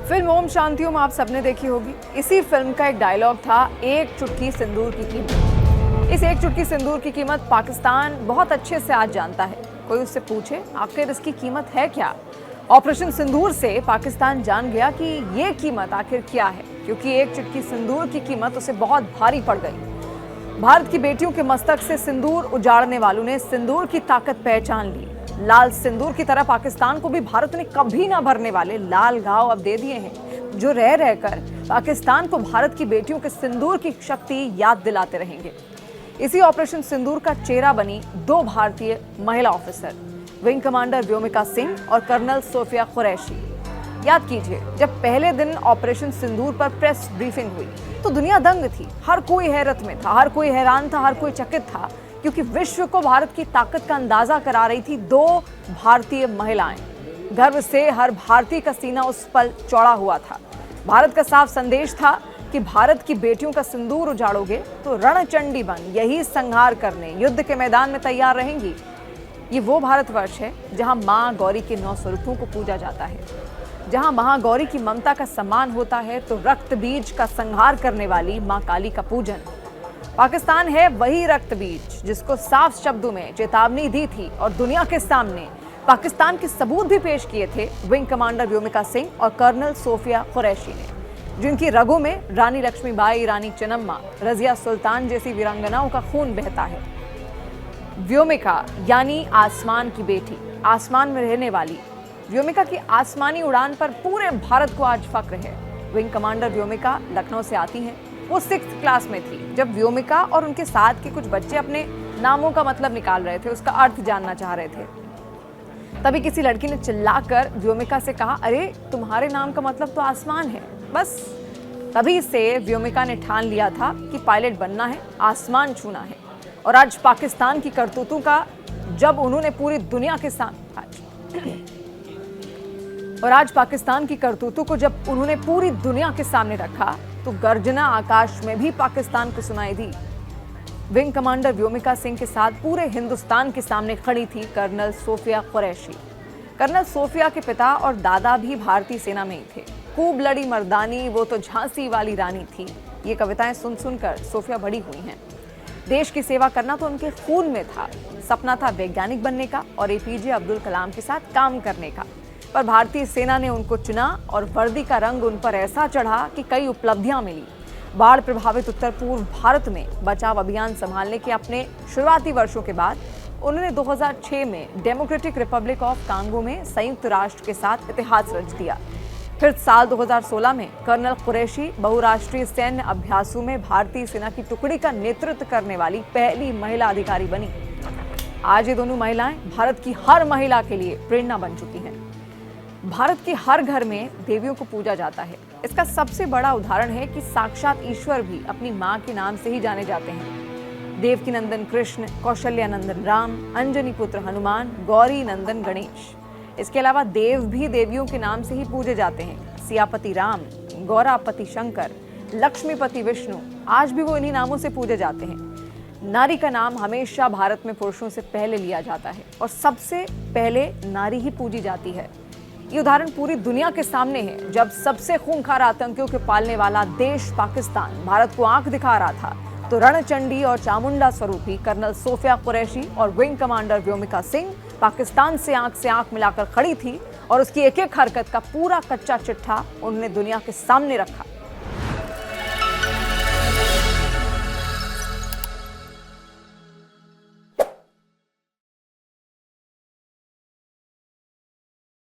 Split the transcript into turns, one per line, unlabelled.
Film Om Shanti Om आप सबने देखी होगी। इसी फिल्म का एक डायलॉग था, एक चुटकी सिंदूर की कीमत। इस एक चुटकी सिंदूर की कीमत पाकिस्तान बहुत अच्छे से आज जानता है। कोई उससे पूछे आखिर इसकी कीमत है क्या? ऑपरेशन सिंदूर से पाकिस्तान जान गया कि ये कीमत आखिर क्या है, क्योंकि एक चुटकी सिंदूर की कीमत उसे बहुत भारी पड़ गई। भारत की बेटियों के मस्तक से सिंदूर उजाड़ने वालों ने सिंदूर की ताकत पहचान ली। लाल सिंदूर की तरह पाकिस्तान को भी भारत ने कभी ना भरने वाले लाल घाव अब दे दिए हैं, जो रह रहकर पाकिस्तान को भारत की बेटियों के सिंदूर की शक्ति याद दिलाते रहेंगे। इसी ऑपरेशन सिंदूर का चेहरा बनी दो भारतीय महिला officer, wing commander Vyomika Singh और कर्नल सोफिया कुरैशी। याद कीजिए, जब पहले दिन ऑपरेशन सिंदूर पर प्रेस ब्रीफिंग हुई तो दुनिया दंग थी। हर कोई हैरत में था, हर कोई हैरान था, हर कोई चकित था, क्योंकि विश्व को भारत की ताकत का अंदाजा करा रही थी दो भारतीय महिलाएं। गर्व से हर भारतीय का सीना उस पल चौड़ा हुआ था। भारत का साफ संदेश था कि भारत की बेटियों का सिंदूर उजाड़ोगे तो रणचंडी बन यही संहार करने युद्ध के मैदान में तैयार रहेंगी। ये वो भारतवर्ष है जहां मां गौरी के 9 स्वरूपों को पूजा जाता है, जहां महागौरी की ममता का सम्मान होता है तो रक्त बीज का संहार करने वाली मां काली का पूजन। पाकिस्तान है वही रक्त बीज जिसको साफ शब्दों में चेतावनी दी थी और दुनिया के सामने पाकिस्तान के सबूत भी पेश किए थे विंग कमांडर व्योमिका सिंह और कर्नल सोफिया कुरैशी ने, जिनकी रगों में रानी लक्ष्मीबाई, रानी चन्नम्मा, रजिया सुल्तान जैसी वीरांगनाओं का खून बहता है। व्योमिका यानी आसमान की बेटी, आसमान में रहने वाली। व्योमिका की आसमानी उड़ान पर पूरे भारत को आज फक्र है। विंग कमांडर व्योमिका लखनऊ से आती हैं। वो 6th क्लास में थी जब व्योमिका और उनके साथ के कुछ बच्चे अपने नामों का मतलब निकाल रहे थे, उसका अर्थ जानना चाह रहे थे। तभी किसी लड़की ने चिल्लाकर व्योमिका से कहा, अरे तुम्हारे नाम का मतलब तो आसमान है। बस तभी से व्योमिका ने ठान लिया था कि पायलट बनना है, आसमान छूना है। और आज पाकिस्तान की करतूतों का जब उन्होंने पूरी दुनिया के सामने पूरी दुनिया के सामने रखा तो गर्जना आकाश में भी पाकिस्तान को सुनाई दी। विंग कमांडर व्योमिका सिंह के साथ पूरे हिंदुस्तान के सामने खड़ी थी कर्नल सोफिया कुरैशी। कर्नल सोफिया के पिता और दादा भी भारतीय सेना में ही थे। खूब लड़ी मर्दानी, वो तो झांसी वाली रानी थी। ये कविताएं सुन सुनकर सोफिया बड़ी हुई हैं। देश की सेवा करना तो उनके खून में था। सपना था वैज्ञानिक बनने का और APJ अब्दुल कलाम के साथ काम करने का, पर भारतीय सेना ने उनको चुना और वर्दी का रंग उन पर ऐसा चढ़ा कि कई उपलब्धियां मिली। बाढ़ प्रभावित उत्तर पूर्व भारत में बचाव अभियान संभालने के अपने शुरुआती वर्षों के बाद उन्होंने 2006 में डेमोक्रेटिक रिपब्लिक ऑफ कांगो में संयुक्त राष्ट्र के साथ इतिहास रच दिया। फिर साल 2016 में कर्नल कुरैशी बहुराष्ट्रीय सैन्य अभ्यासों में भारतीय सेना की टुकड़ी का नेतृत्व करने वाली पहली महिला अधिकारी बनी। आज ये दोनों महिलाएं भारत की हर महिला के लिए प्रेरणा बन चुकी हैं। भारत के हर घर में देवियों को पूजा जाता है। इसका सबसे बड़ा उदाहरण है कि साक्षात ईश्वर भी अपनी मां के नाम से ही जाने जाते हैं। देवकी नंदन कृष्ण, कौशल्या नंदन राम, अंजनी पुत्र हनुमान, गौरी नंदन गणेश। इसके अलावा देव भी देवियों के नाम से ही पूजे जाते हैं। सियापति राम, गौरापति शंकर, लक्ष्मीपति विष्णु, आज भी वो इन्हीं नामों से पूजे जाते हैं। नारी का नाम हमेशा भारत में पुरुषों से पहले लिया जाता है और सबसे पहले नारी ही पूजी जाती है। ये उदाहरण पूरी दुनिया के सामने है। जब सबसे खूंखार आतंकियों के पालने वाला देश पाकिस्तान भारत को आंख दिखा रहा था, तो रणचंडी और चामुंडा स्वरूपी कर्नल सोफिया कुरैशी और विंग कमांडर व्योमिका सिंह पाकिस्तान से आंख मिलाकर खड़ी थी और उसकी एक एक हरकत का पूरा कच्चा चिट्ठा उन्होंने दुनिया के सामने रखा।